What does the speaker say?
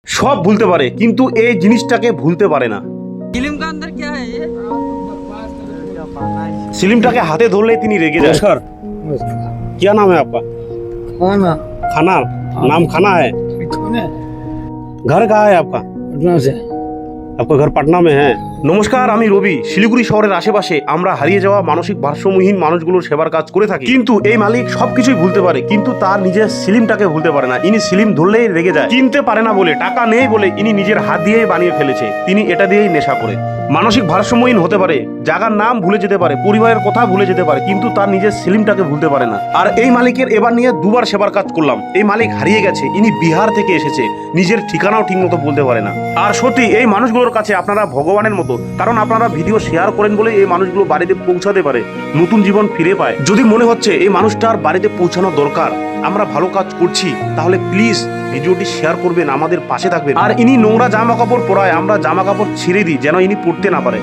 সব ভুলতে পারে কিন্তু এই জিনিসটাকে ভুলতে পারে না। फिल्म का अंदर क्या है ये? সিলিমটাকে হাতে ধরলেই তিনি রেগে যায়। नमस्कार, क्या नाम है आपका? खाना खाना, नाम खाना है। खाने घर कहाँ है आपका? पटना से आपका घर पटना में है। নমস্কার, আমি রবি। শিলিগুড়ি শহরের আশেপাশে আমরা হারিয়ে যাওয়া মানসিক ভারসাম্যহীন মানুষগুলোর সেবার কাজ করে থাকি। কিন্তু এই মালিক সবকিছুই ভুলতে পারে কিন্তু তার নিজের সিলিমটাকে ভুলতে পারে না। ইনি সিলিম ধরলেই রেগে যায়। কিনতে পারে না বলে, টাকা নেই বলে ইনি নিজের হাত দিয়েই বানিয়ে ফেলেছে। তিনি এটা দিয়েই নেশা করে। মানসিক ভারসাম্যহীন হতে পারে, জায়গার নাম ভুলে যেতে পারে, পরিবারের কথা ভুলে যেতে পারে, কিন্তু তার নিজের সিলিমটাকে ভুলতে পারে না। আর এই মালিকের এবার নিয়ে দুবার সেবার কাজ করলাম। এই মালিক হারিয়ে গেছে, ইনি বিহার থেকে এসেছে, নিজের ঠিকানাও ঠিক মতো বলতে পারে না। আর সত্যি এই মানুষগুলোর কাছে আপনারা ভগবানের মতো, কারণ আপনারা ভিডিও শেয়ার করেন বলে এই মানুষগুলো বাড়িতে পৌঁছাতে পারে, নতুন জীবন ফিরে পায়। যদি মনে হচ্ছে এই মানুষটার বাড়িতে পৌঁছানো দরকার, আমরা ভালো কাজ করছি, তাহলে প্লিজ ভিডিওটি শেয়ার করবেন, আমাদের পাশে থাকবেন। আর ইনি নোংরা জামা কাপড় পরায়, আমরা জামা কাপড় ছিঁড়ে দিই যেন ইনি পড়তে না পারে।